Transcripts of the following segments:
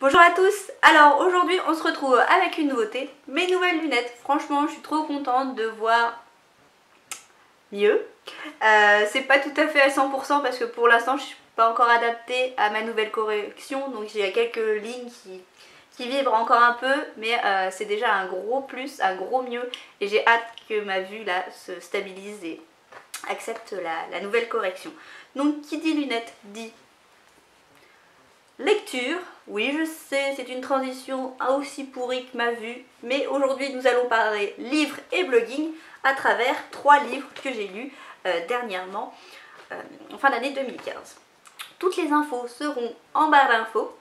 Bonjour à tous. Alors aujourd'hui on se retrouve avec une nouveauté, mes nouvelles lunettes. Franchement je suis trop contente de voir mieux. C'est pas tout à fait à 100% parce que pour l'instant je suis pas encore adaptée à ma nouvelle correction, donc il y a quelques lignes qui vibrent encore un peu, mais c'est déjà un gros plus, un gros mieux, et j'ai hâte que ma vue là se stabilise et accepte la nouvelle correction. Donc qui dit lunettes dit lecture. Oui, je sais, c'est une transition aussi pourrie que ma vue, mais aujourd'hui nous allons parler livres et blogging à travers 3 livres que j'ai lus dernièrement, en fin d'année 2015. Toutes les infos seront en barre d'infos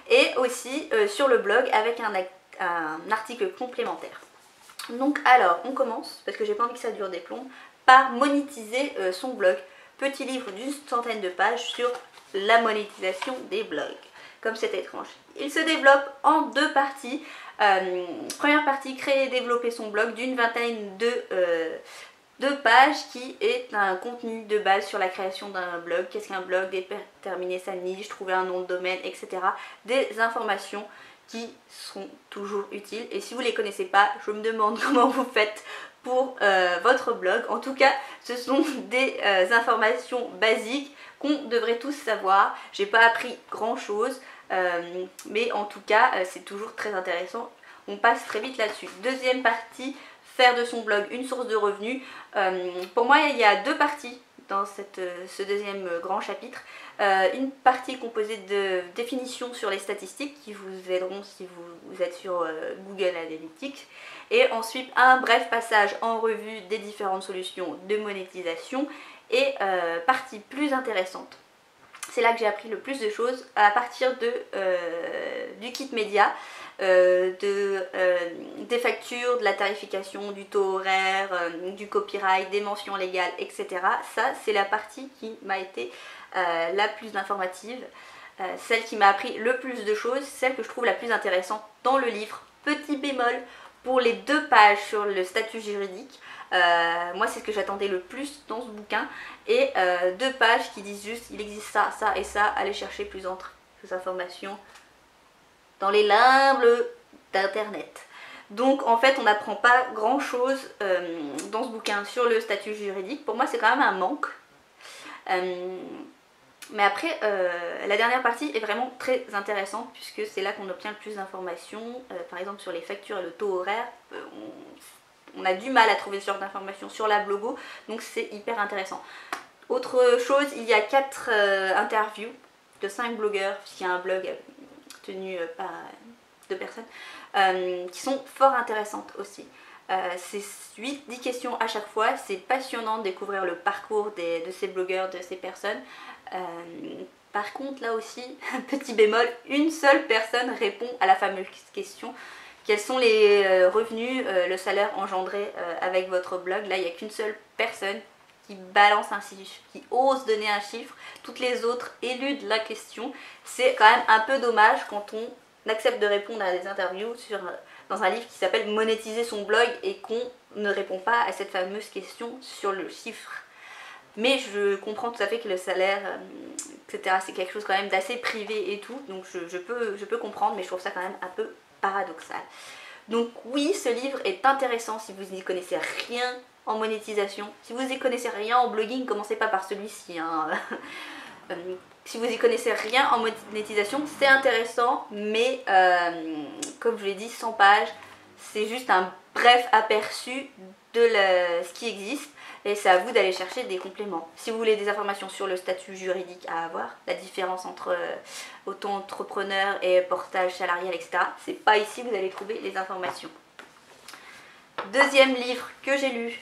et aussi sur le blog avec un article complémentaire. Donc alors, on commence, parce que j'ai pas envie que ça dure des plombs, par monétiser son blog. Petit livre d'une centaine de pages sur la monétisation des blogs. Comme c'est étrange. Il se développe en 2 parties. Première partie, créer et développer son blog d'une vingtaine de pages qui est un contenu de base sur la création d'un blog. Qu'est-ce qu'un blog, déterminer sa niche, trouver un nom de domaine, etc. Des informations qui seront toujours utiles. Et si vous ne les connaissez pas, je me demande comment vous faites pour votre blog. En tout cas, ce sont des informations basiques qu'on devrait tous savoir. J'ai pas appris grand chose, mais en tout cas c'est toujours très intéressant. On passe très vite là-dessus. Deuxième partie, faire de son blog une source de revenus. Pour moi il y a 2 parties dans ce deuxième grand chapitre. Une partie composée de définitions sur les statistiques qui vous aideront si vous êtes sur Google Analytics, et ensuite un bref passage en revue des différentes solutions de monétisation et partie plus intéressante. C'est là que j'ai appris le plus de choses à partir du kit média, des factures, de la tarification, du taux horaire, du copyright, des mentions légales, etc. Ça, c'est la partie qui m'a été la plus informative, celle qui m'a appris le plus de choses, celle que je trouve la plus intéressante dans le livre. Petit bémol pour les 2 pages sur le statut juridique. Moi c'est ce que j'attendais le plus dans ce bouquin, et 2 pages qui disent juste il existe ça, ça et ça, allez chercher plus informations dans les limbes d'internet. Donc en fait on n'apprend pas grand chose dans ce bouquin sur le statut juridique. Pour moi c'est quand même un manque. Mais après, la dernière partie est vraiment très intéressante puisque c'est là qu'on obtient le plus d'informations. Par exemple sur les factures et le taux horaire, on a du mal à trouver ce genre d'informations sur la blogo, donc c'est hyper intéressant. Autre chose, il y a 4 interviews de 5 blogueurs, puisqu'il y a un blog tenu par 2 personnes, qui sont fort intéressantes aussi. C'est 10 questions à chaque fois, c'est passionnant de découvrir le parcours de ces blogueurs, de ces personnes. Par contre là aussi, petit bémol, une seule personne répond à la fameuse question: quels sont les revenus, le salaire engendré avec votre blog. Là il n'y a qu'une seule personne qui balance un chiffre, qui ose donner un chiffre. Toutes les autres éludent la question. C'est quand même un peu dommage quand on accepte de répondre à des interviews dans un livre qui s'appelle Monétiser son blog et qu'on ne répond pas à cette fameuse question sur le chiffre. Mais je comprends tout à fait que le salaire, etc., c'est quelque chose quand même d'assez privé et tout, donc je peux comprendre, mais je trouve ça quand même un peu paradoxal. Donc oui, ce livre est intéressant si vous n'y connaissez rien en monétisation. Si vous n'y connaissez rien en blogging, commencez pas par celui-ci, hein. Si vous n'y connaissez rien en monétisation, c'est intéressant, mais comme je l'ai dit, 100 pages, c'est juste un bref aperçu de ce qui existe, et c'est à vous d'aller chercher des compléments. Si vous voulez des informations sur le statut juridique à avoir, la différence entre auto-entrepreneur et portage salarial, etc., c'est pas ici que vous allez trouver les informations. Deuxième livre que j'ai lu,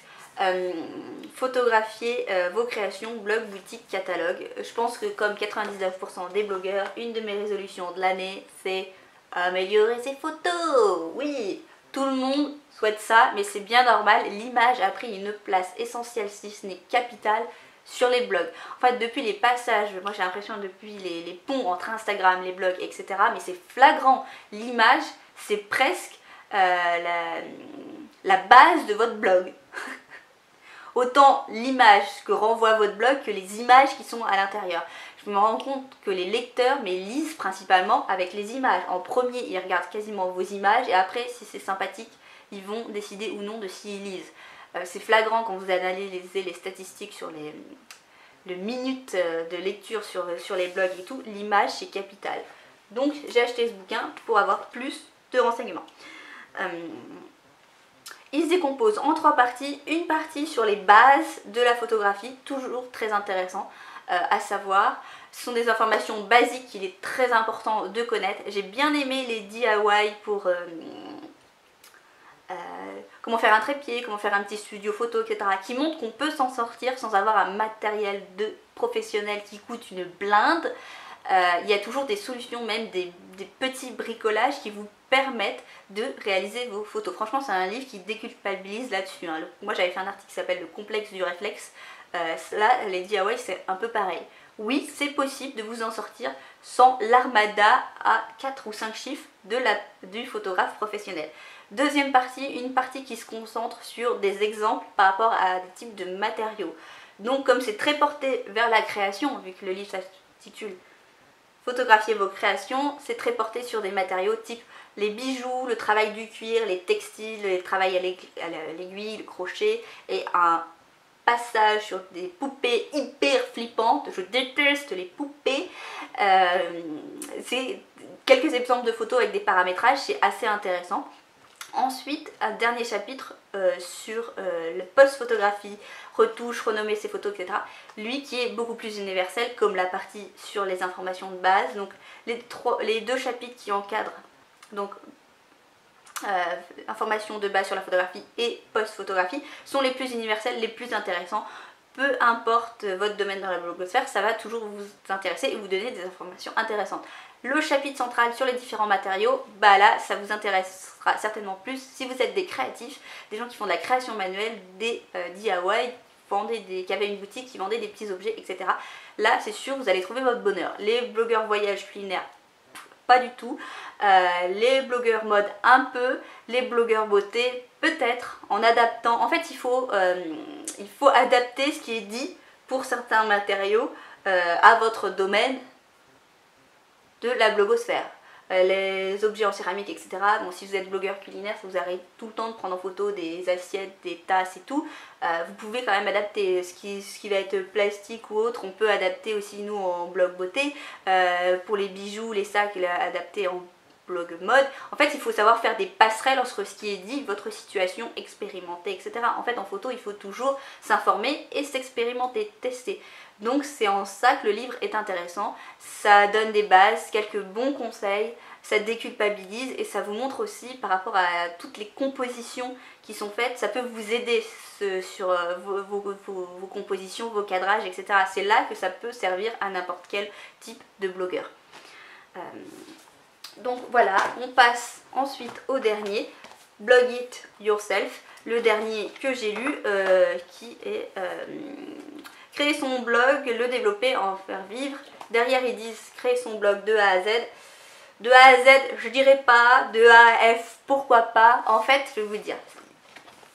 photographier vos créations, blog, boutique, catalogue. Je pense que comme 99% des blogueurs, une de mes résolutions de l'année, c'est améliorer ses photos. Oui, tout le monde souhaite ça, mais c'est bien normal. L'image a pris une place essentielle, si ce n'est capitale, sur les blogs. En fait, depuis les passages, moi j'ai l'impression depuis les ponts entre Instagram, les blogs, etc., mais c'est flagrant. L'image, c'est presque la base de votre blog. autant l'image que renvoie votre blog que les images qui sont à l'intérieur. Je me rends compte que les lecteurs lisent principalement avec les images. En premier, ils regardent quasiment vos images et après, si c'est sympathique, ils vont décider ou non de s'ils lisent. C'est flagrant quand vous analysez les statistiques sur les minutes de lecture sur les blogs et tout, l'image c'est capital. Donc j'ai acheté ce bouquin pour avoir plus de renseignements. Il se décompose en 3 parties. Une partie sur les bases de la photographie, toujours très intéressant à savoir. Ce sont des informations basiques qu'il est très important de connaître. J'ai bien aimé les DIY pour comment faire un trépied, comment faire un petit studio photo, etc. qui montrent qu'on peut s'en sortir sans avoir un matériel de professionnel qui coûte une blinde. Il y a toujours des solutions, même des petits bricolages qui vous permettent de réaliser vos photos. Franchement, c'est un livre qui déculpabilise là-dessus. Hein. Moi, j'avais fait un article qui s'appelle Le complexe du réflexe. Là, les DIY, c'est un peu pareil. Oui, c'est possible de vous en sortir sans l'armada à 4 ou 5 chiffres du photographe professionnel. Deuxième partie, une partie qui se concentre sur des exemples par rapport à des types de matériaux. Donc, comme c'est très porté vers la création, vu que le livre s'intitule Photographier vos créations, c'est très porté sur des matériaux type les bijoux, le travail du cuir, les textiles, le travail à l'aiguille, le crochet et un passage sur des poupées hyper flippantes. Je déteste les poupées. C'est quelques exemples de photos avec des paramétrages, c'est assez intéressant. Ensuite, un dernier chapitre sur le post-photographie, retouche, renommer ses photos, etc. Lui qui est beaucoup plus universel, comme la partie sur les informations de base. Donc les 2 chapitres qui encadrent donc informations de base sur la photographie et post-photographie sont les plus universels, les plus intéressants. Peu importe votre domaine dans la blogosphère, ça va toujours vous intéresser et vous donner des informations intéressantes. Le chapitre central sur les différents matériaux, bah là, ça vous intéressera certainement plus si vous êtes des créatifs, des gens qui font de la création manuelle, des DIY, qui avaient une boutique, qui vendaient des petits objets, etc. Là, c'est sûr, vous allez trouver votre bonheur. Les blogueurs voyage culinaire, pas du tout. Les blogueurs mode, un peu. Les blogueurs beauté, peut-être, en adaptant. En fait, il faut adapter ce qui est dit pour certains matériaux à votre domaine de la blogosphère. Les objets en céramique, etc. Bon, si vous êtes blogueur culinaire, ça vous arrive tout le temps de prendre en photo des assiettes, des tasses et tout. Vous pouvez quand même adapter ce qui va être plastique ou autre. On peut adapter aussi, nous, en blog beauté. Pour les bijoux, les sacs, adapter en blog mode. En fait, il faut savoir faire des passerelles entre ce qui est dit, votre situation, expérimenter, etc. En fait, en photo, il faut toujours s'informer et s'expérimenter, tester. Donc c'est en ça que le livre est intéressant, ça donne des bases, quelques bons conseils, ça déculpabilise et ça vous montre aussi par rapport à toutes les compositions qui sont faites, ça peut vous aider sur vos compositions, vos cadrages, etc. C'est là que ça peut servir à n'importe quel type de blogueur. Donc voilà, on passe ensuite au dernier, Blog It Yourself, le dernier que j'ai lu qui est... créer son blog, le développer, en faire vivre. Derrière ils disent créer son blog de A à Z. De A à Z, je dirais pas. De A à F, pourquoi pas. En fait, je vais vous dire,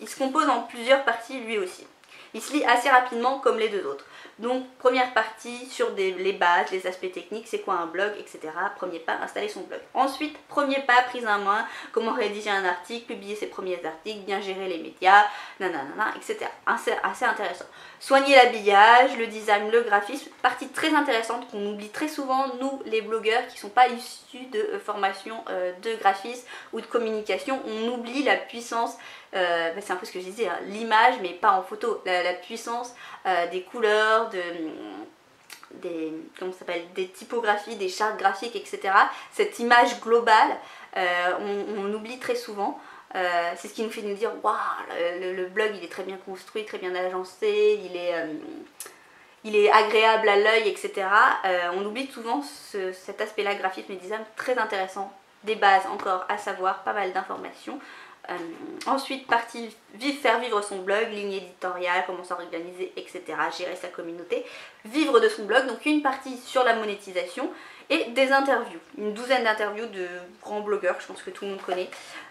il se compose en plusieurs parties lui aussi. Il se lit assez rapidement comme les 2 autres. Donc première partie sur les bases, les aspects techniques, c'est quoi un blog, etc. Premier pas, installer son blog. Ensuite, premier pas, prise en main, comment rédiger un article, publier ses premiers articles, bien gérer les médias, nanana, etc. Assez intéressant. Soigner l'habillage, le design, le graphisme, partie très intéressante qu'on oublie très souvent, nous les blogueurs qui ne sont pas issus de formation de graphisme ou de communication, on oublie la puissance, c'est un peu ce que je disais, hein, l'image mais pas en photo, la puissance des couleurs, des typographies, des chartes graphiques, etc. Cette image globale, on oublie très souvent. C'est ce qui nous fait nous dire waouh, le blog il est très bien construit, très bien agencé, il est agréable à l'œil, etc. On oublie souvent cet aspect-là, graphisme et design, très intéressant. Des bases encore à savoir, pas mal d'informations. Ensuite, partie faire vivre son blog, ligne éditoriale, comment s'organiser, etc. Gérer sa communauté, vivre de son blog. Donc une partie sur la monétisation et des interviews. Une douzaine d'interviews de grands blogueurs, je pense que tout le monde connaît.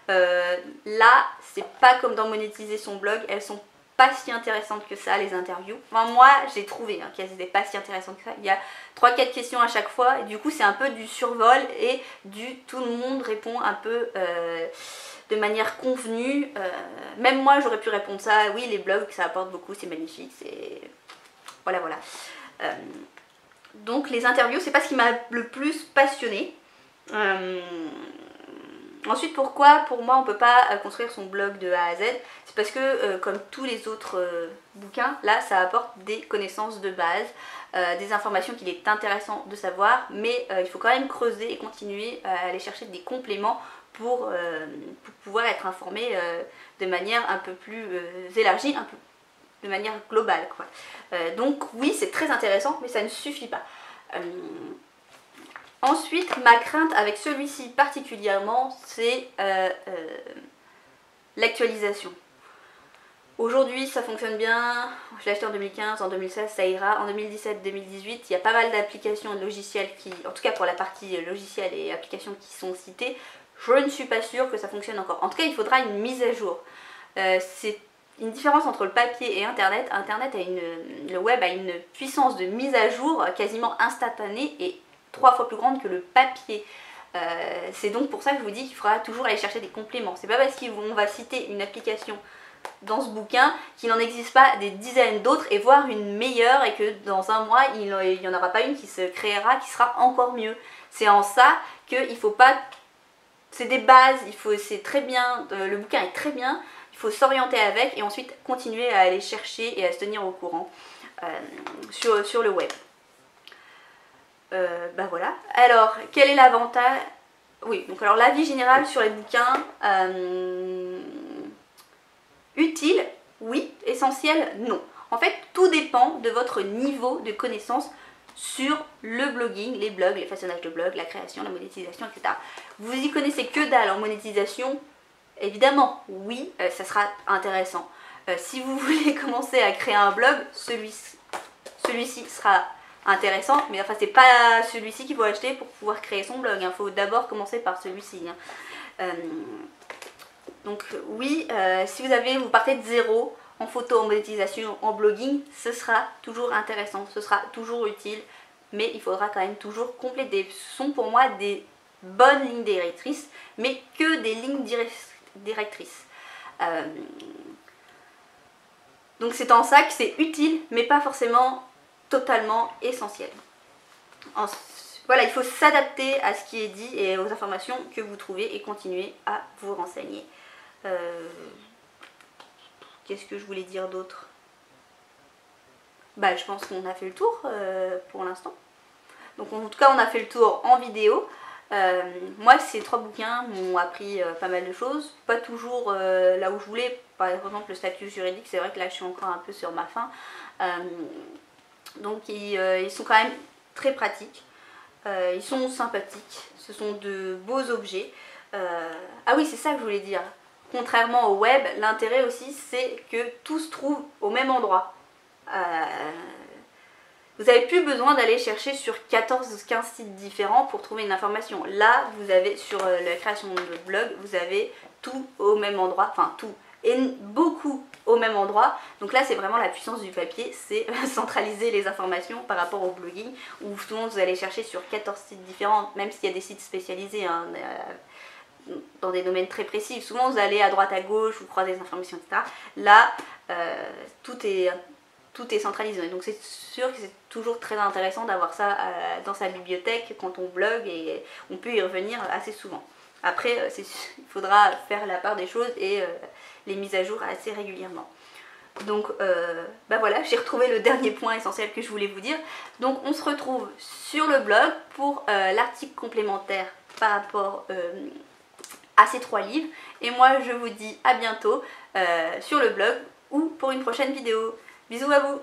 Là, c'est pas comme dans monétiser son blog, elles sont pas si intéressantes que ça, les interviews. Enfin, moi, j'ai trouvé qu'elles n'étaient pas si intéressantes que ça. Il y a 3-4 questions à chaque fois, et du coup, c'est un peu du survol et tout le monde répond un peu de manière convenue. Même moi, j'aurais pu répondre ça. Oui, les blogs, ça apporte beaucoup, c'est magnifique. Voilà, voilà. Donc, les interviews, c'est pas ce qui m'a le plus passionnée. Ensuite, pourquoi pour moi on peut pas construire son blog de A à Z? C'est parce que comme tous les autres bouquins, là ça apporte des connaissances de base, des informations qu'il est intéressant de savoir, mais il faut quand même creuser et continuer à aller chercher des compléments pour pouvoir être informé de manière un peu plus élargie, un peu de manière globale, quoi. Donc oui, c'est très intéressant, mais ça ne suffit pas. Ensuite, ma crainte avec celui-ci particulièrement, c'est l'actualisation. Aujourd'hui, ça fonctionne bien. Je l'ai acheté en 2015, en 2016, ça ira. En 2017-2018, il y a pas mal d'applications de logiciels qui, en tout cas pour la partie logiciels et applications qui sont citées, je ne suis pas sûre que ça fonctionne encore. En tout cas, il faudra une mise à jour. C'est une différence entre le papier et Internet. Le web a une puissance de mise à jour quasiment instantanée et 3 fois plus grande que le papier. C'est donc pour ça que je vous dis qu'il faudra toujours aller chercher des compléments. C'est pas parce qu'on va citer une application dans ce bouquin qu'il n'en existe pas des dizaines d'autres et voire une meilleure, et que dans un mois il n'y en aura pas une qui se créera qui sera encore mieux. C'est en ça qu'il faut pas... C'est des bases, c'est très bien, le bouquin est très bien, il faut s'orienter avec et ensuite continuer à aller chercher et à se tenir au courant sur le web. Bah voilà. Alors, quel est l'avantage? Oui, donc alors l'avis général sur les bouquins, utile, oui, essentiel, non. En fait, tout dépend de votre niveau de connaissance sur le blogging, les blogs, les façonnages de blogs, la création, la monétisation, etc. Vous y connaissez que dalle en monétisation, évidemment, oui, ça sera intéressant. Si vous voulez commencer à créer un blog, celui-ci sera intéressant, mais enfin c'est pas celui-ci qu'il faut acheter pour pouvoir créer son blog, il faut d'abord commencer par celui-ci. Donc oui, si vous partez de zéro en photo, en monétisation, en blogging, ce sera toujours intéressant, ce sera toujours utile, mais il faudra quand même toujours compléter. Ce sont pour moi des bonnes lignes directrices, mais que des lignes directrices. Donc c'est en ça que c'est utile, mais pas forcément totalement essentiel. Voilà, il faut s'adapter à ce qui est dit et aux informations que vous trouvez et continuer à vous renseigner. Qu'est-ce que je voulais dire d'autre? Bah, je pense qu'on a fait le tour pour l'instant. Donc en tout cas, on a fait le tour en vidéo. Moi, ces 3 bouquins m'ont appris pas mal de choses. Pas toujours là où je voulais. Par exemple, le statut juridique, c'est vrai que là, je suis encore un peu sur ma faim. Donc ils sont quand même très pratiques. Ils sont sympathiques. Ce sont de beaux objets. Ah oui, c'est ça que je voulais dire. Contrairement au web, l'intérêt aussi, c'est que tout se trouve au même endroit. Vous n'avez plus besoin d'aller chercher sur 14 ou 15 sites différents pour trouver une information. Là, vous avez sur la création de votre blog, vous avez tout au même endroit, enfin tout, et beaucoup au même endroit. Donc là, c'est vraiment la puissance du papier, c'est centraliser les informations par rapport au blogging, où souvent vous allez chercher sur 14 sites différents, même s'il y a des sites spécialisés, hein, dans des domaines très précis. Souvent vous allez à droite à gauche, vous croisez des informations, etc. Là, tout est centralisé. Donc c'est sûr que c'est toujours très intéressant d'avoir ça dans sa bibliothèque quand on blogue, et on peut y revenir assez souvent. Après, il faudra faire la part des choses et les mises à jour assez régulièrement. Donc bah voilà, j'ai retrouvé le dernier point essentiel que je voulais vous dire. Donc on se retrouve sur le blog pour l'article complémentaire par rapport à ces 3 livres. Et moi je vous dis à bientôt sur le blog ou pour une prochaine vidéo. Bisous à vous!